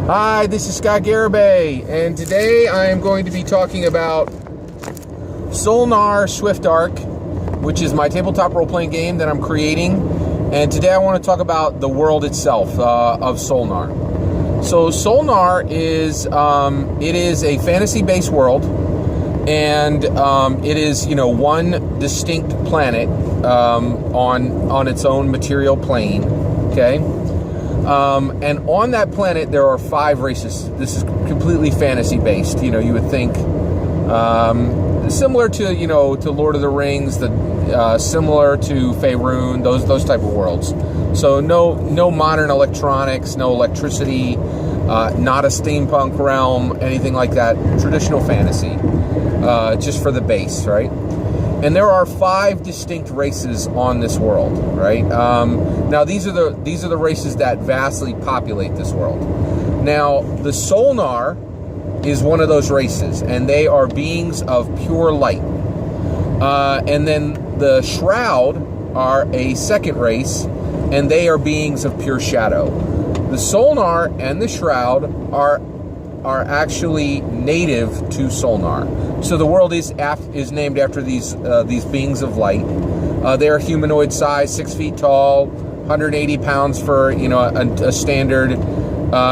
Hi, this is Scott Garibay, and today I am going to be talking about Solnar Swift Arc, which is my tabletop role-playing game that I'm creating. And today I want to talk about the world itself of Solnar. So Solnar is it is a fantasy-based world, and it is one distinct planet on its own material plane. Okay. And on that planet, there are 5 races. This is completely fantasy-based. You would think similar to to Lord of the Rings, similar to Faerun, those type of worlds. So no modern electronics, no electricity, not a steampunk realm, anything like that. Traditional fantasy, just for the base, right? And there are 5 distinct races on this world, right? Now these are the races that vastly populate this world. Now the Solnar is one of those races, and they are beings of pure light. And then the Shroud are a second race, and they are beings of pure shadow. The Solnar and the Shroud are actually native to Solnar. So the world is named after these beings of light. They are humanoid size, 6 feet tall, 180 pounds for a standard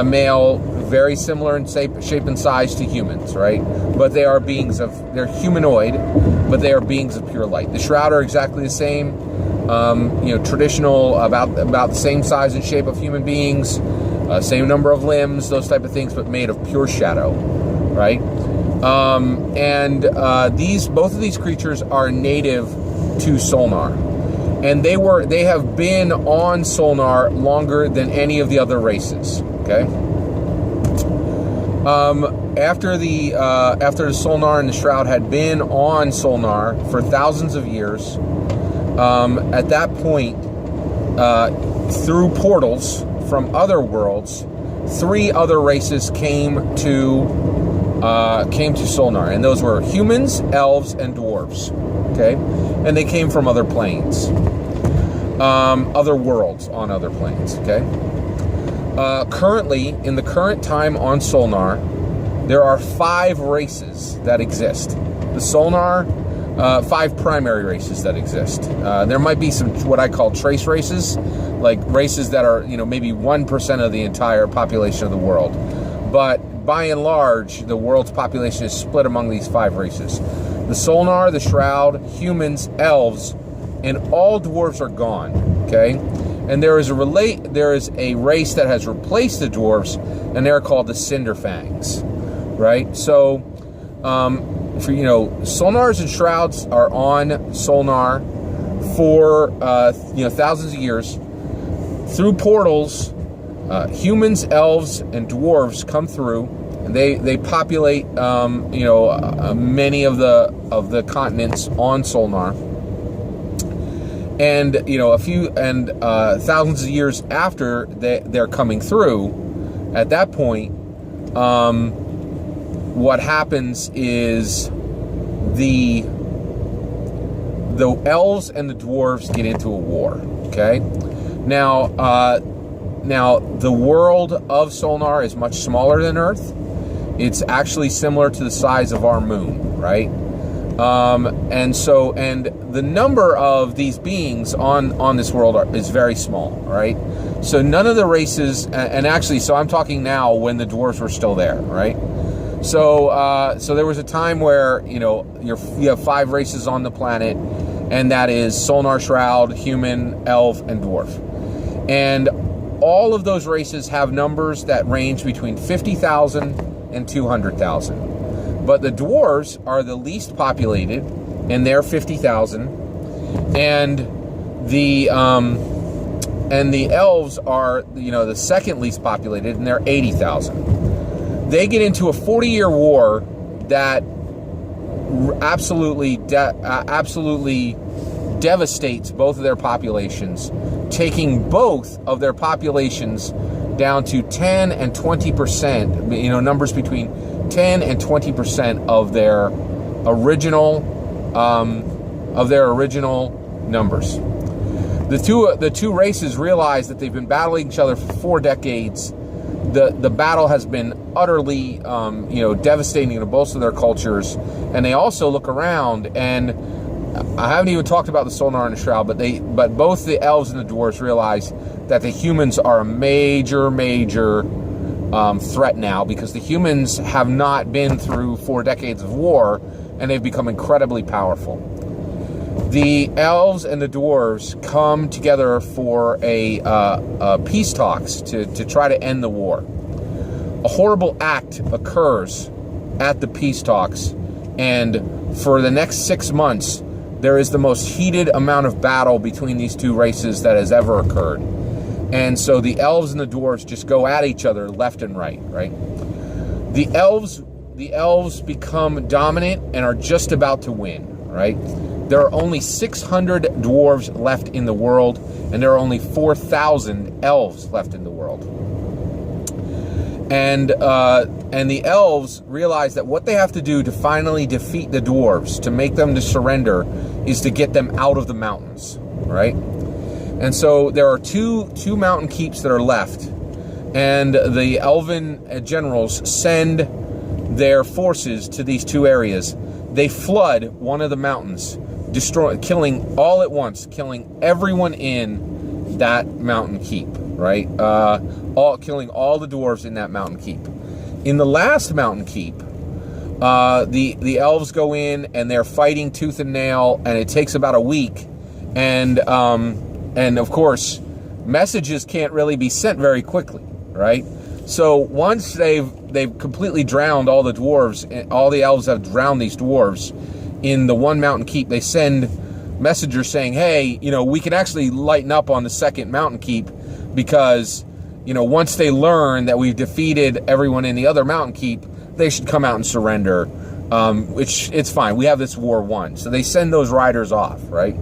male, very similar in shape and size to humans, right? But they're humanoid, but they are beings of pure light. The Shroud are exactly the same, traditional, about the same size and shape of human beings, same number of limbs, those type of things, but made of pure shadow, right? Both of these creatures are native to Solnar, and they have been on Solnar longer than any of the other races. Okay. After the Solnar and the Shroud had been on Solnar for thousands of years, at that point, through portals from other worlds, 3 other races came to Solnar, and those were humans, elves, and dwarves. Okay, and they came from other planes, other worlds on other planes. Okay. Currently, in the current time on Solnar, there are 5 races that exist. The Solnar, 5 primary races that exist. There might be some what I call trace races, like races that are maybe 1% of the entire population of the world. But by and large, the world's population is split among these 5 races. The Solnar, the Shroud, humans, elves, and all dwarves are gone. Okay. And there is a race that has replaced the dwarves, and they're called the Cinderfangs, right? So, Solnars and Shrouds are on Solnar for thousands of years. Through portals, humans, elves, and dwarves come through, and they populate many of the continents on Solnar. And thousands of years after they're coming through, at that point, what happens is the elves and the dwarves get into a war. Okay, now the world of Solnar is much smaller than Earth. It's actually similar to the size of our moon, right? And the number of these beings on this world is very small, right? So none of the races, and actually, so I'm talking now when the dwarves were still there, right? So there was a time where you have 5 races on the planet, and that is Solnar, Shroud, human, elf, and dwarf, and all of those races have numbers that range between 50,000 and 200,000. But the dwarves are the least populated, and they're 50,000, and the elves are the second least populated, and they're 80,000. They get into a 40-year war that absolutely devastates both of their populations, taking both of their populations down to 10 and 20%. Numbers between 10 and 20% of their original numbers. The two races realize that they've been battling each other for 4 decades, the battle has been utterly, devastating to both of their cultures. And they also look around, and I haven't even talked about the Solnar and the Shroud, but both the elves and the dwarves realize that the humans are a major threat now, because the humans have not been through 4 decades of war, and they've become incredibly powerful. The elves and the dwarves come together for a peace talks to try to end the war. A horrible act occurs at the peace talks, and for the next 6 months, there is the most heated amount of battle between these two races that has ever occurred. And so the elves and the dwarves just go at each other left and right, right? The elves become dominant and are just about to win, right? There are only 600 dwarves left in the world, and there are only 4,000 elves left in the world. And the elves realize that what they have to do to finally defeat the dwarves, to make them to surrender, is to get them out of the mountains, right? And so there are two mountain keeps that are left, and the elven generals send their forces to these 2 areas. They flood one of the mountains, killing all at once, killing everyone in that mountain keep, right? Killing all the dwarves in that mountain keep. In the last mountain keep, the elves go in and they're fighting tooth and nail, and it takes about a week, and of course, messages can't really be sent very quickly, right? So once they've completely drowned all the dwarves, all the elves have drowned these dwarves in the one mountain keep, they send messengers saying, hey, we can actually lighten up on the second mountain keep, because, once they learn that we've defeated everyone in the other mountain keep, they should come out and surrender, which it's fine. We have this war won. So they send those riders off, right?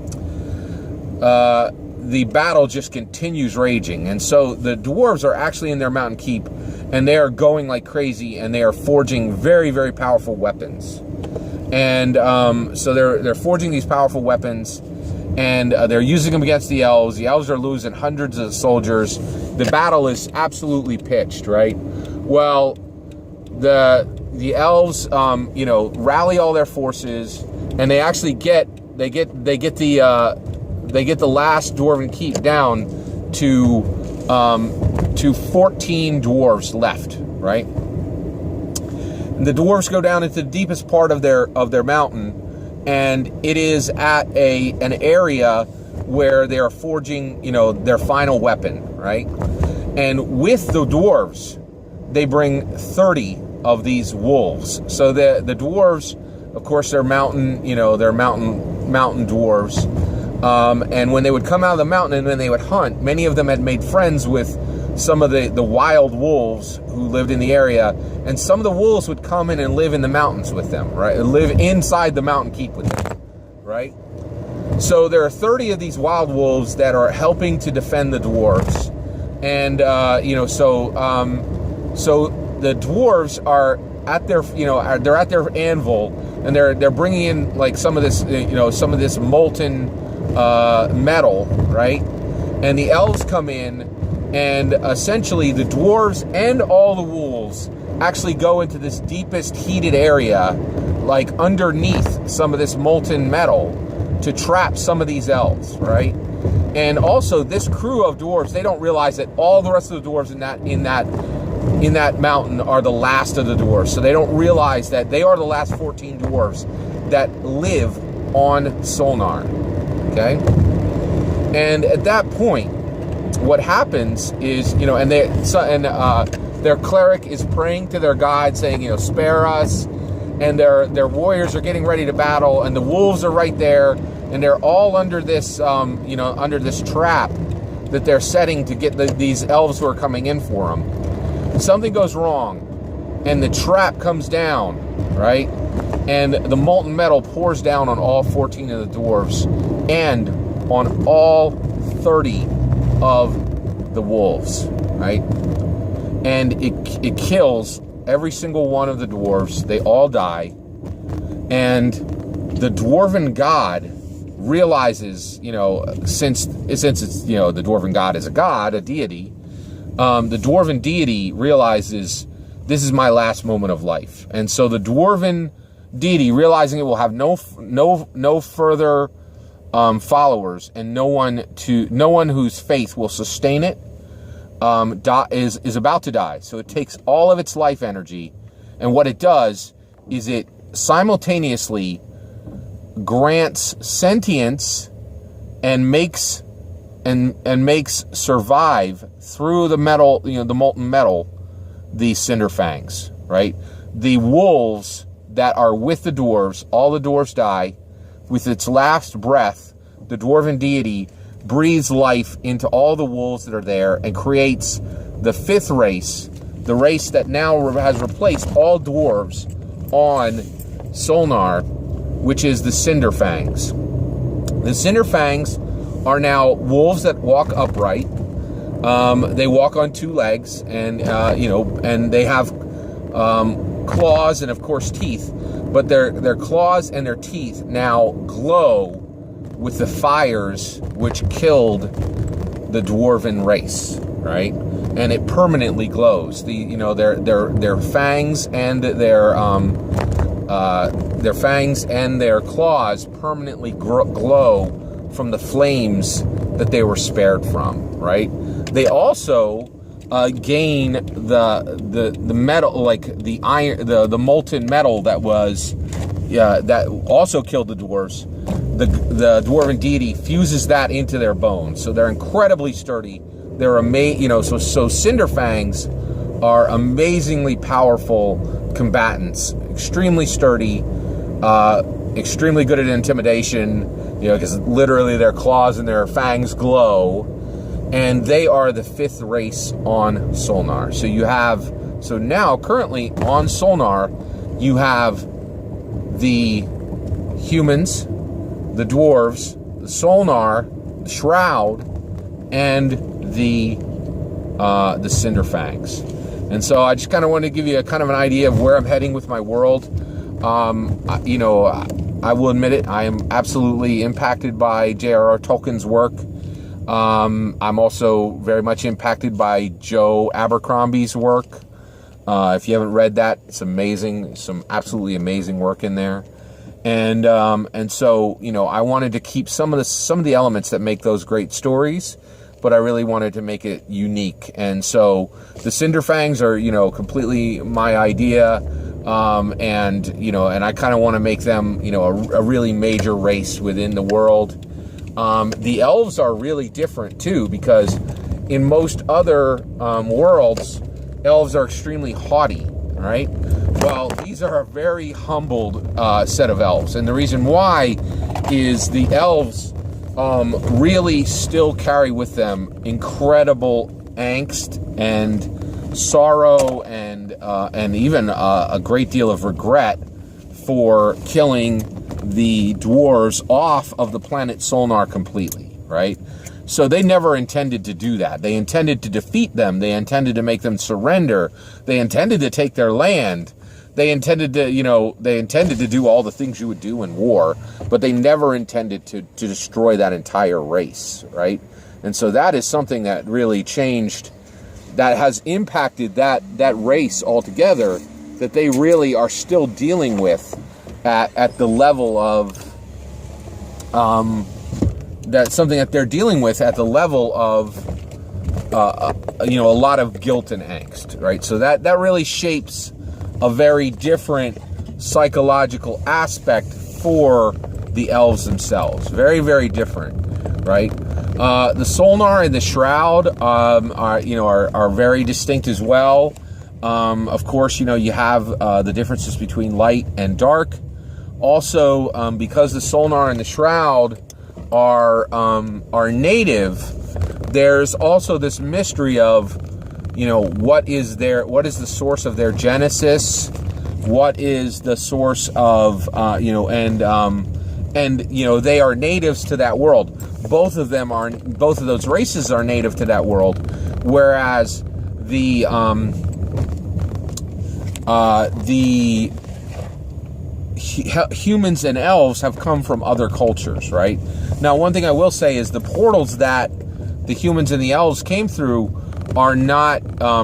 The battle just continues raging. And so the dwarves are actually in their mountain keep, and they are going like crazy, and they are forging very, very powerful weapons. And so they're forging these powerful weapons, and they're using them against the elves. The elves are losing hundreds of soldiers. The battle is absolutely pitched, right? Well, the elves, rally all their forces, and they actually get the last dwarven keep down to 14 dwarves left, right? And the dwarves go down into the deepest part of their mountain, and it is at an area where they are forging, their final weapon, right? And with the dwarves, they bring 30 of these wolves. So the dwarves, of course, they're mountain dwarves. And when they would come out of the mountain and then they would hunt, many of them had made friends with some of the wild wolves who lived in the area, and some of the wolves would come in and live in the mountains with them, right? Live inside the mountain keep with them, right? So there are 30 of these wild wolves that are helping to defend the dwarves, and so the dwarves are at their they're at their anvil, and they're bringing in like some of this molten metal, right? And the elves come in, and essentially the dwarves and all the wolves actually go into this deepest heated area, like underneath some of this molten metal, to trap some of these elves, right? And also this crew of dwarves, they don't realize that all the rest of the dwarves in that mountain are the last of the dwarves. So they don't realize that they are the last 14 dwarves that live on Solnar, okay? And at that point, what happens is, their cleric is praying to their god, saying, spare us. And their warriors are getting ready to battle, and the wolves are right there, and they're all under this, under this trap that they're setting to get these elves who are coming in for them. Something goes wrong, and the trap comes down, right? And the molten metal pours down on all 14 of the dwarves, and on all 30 of the wolves, right? And it kills every single one of the dwarves. They all die. And the dwarven god realizes, since it's, the dwarven god is a god, a deity, the dwarven deity realizes this is my last moment of life. And so the dwarven deity, realizing it will have no further followers and no one whose faith will sustain it, is about to die. So it takes all of its life energy, and what it does is it simultaneously grants sentience and makes survive through the metal, the molten metal, the cinder fangs, right? The wolves that are with the dwarves, all the dwarves die. With its last breath, the dwarven deity breathes life into all the wolves that are there and creates the fifth race, the race that now has replaced all dwarves on Solnar, which is the cinder fangs. The cinder fangs are now wolves that walk upright. They walk on two legs, and and they have claws and of course teeth. But their claws and their teeth now glow with the fires which killed the dwarven race, right? And it permanently glows. Their fangs and their fangs and their claws permanently glow from the flames that they were spared from, right? They also gain the metal, like the iron, the molten metal that also killed the dwarves. The dwarven deity fuses that into their bones, so they're incredibly sturdy. They're so cinder fangs are amazingly powerful combatants, extremely sturdy, extremely good at intimidation, because literally their claws and their fangs glow, and they are the fifth race on Solnar. So now currently on Solnar, you have the humans, the dwarves, the Solnar, the Shroud, and the cinder fangs. And so I just kind of wanted to give you a kind of an idea of where I'm heading with my world. I will admit it, I am absolutely impacted by J.R.R. Tolkien's work. I'm also very much impacted by Joe Abercrombie's work. If you haven't read that, it's amazing. Some absolutely amazing work in there. And so I wanted to keep some of the elements that make those great stories, but I really wanted to make it unique. And so the Cinderfangs are, completely my idea. And I kind of want to make them, a really major race within the world. The elves are really different too, because in most other worlds, elves are extremely haughty, right? Well, these are a very humbled set of elves, and the reason why is the elves really still carry with them incredible angst and sorrow and even a great deal of regret for killing the dwarves off of the planet Solnar completely, right? So they never intended to do that. They intended to defeat them. They intended to make them surrender. They intended to take their land. They intended to, do all the things you would do in war, but they never intended to destroy that entire race, right? And so that is something that really changed, that has impacted that race altogether, that they really are still dealing with at the level of, that's something that they're dealing with at the level of, a lot of guilt and angst, right? So that really shapes a very different psychological aspect for the elves themselves. Very, very different, right? The Solnar and the Shroud are very distinct as well. Of course, you have the differences between light and dark. Also, because the Solnar and the Shroud are native, there's also this mystery of, what is the source of their genesis? What is the source of, they are natives to that world. Both of those races are native to that world, whereas the humans and elves have come from other cultures, right? Now, one thing I will say is the portals that the humans and the elves came through are not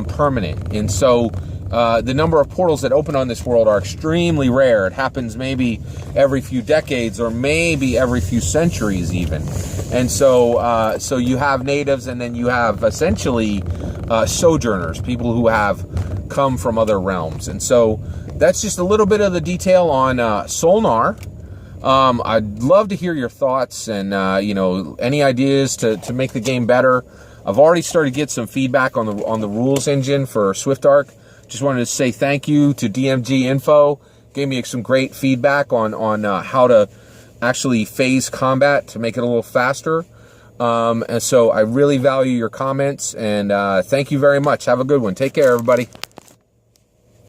permanent. And so the number of portals that open on this world are extremely rare. It happens maybe every few decades or maybe every few centuries even. And so so you have natives, and then you have essentially sojourners, people who have come from other realms. And so that's just a little bit of the detail on Solnar. I'd love to hear your thoughts and you know, any ideas to make the game better. I've already started to get some feedback on the rules engine for Swift Arc. Just wanted to say thank you to DMG Info. Gave me some great feedback on how to actually phase combat to make it a little faster. And so I really value your comments, and thank you very much. Have a good one. Take care, everybody.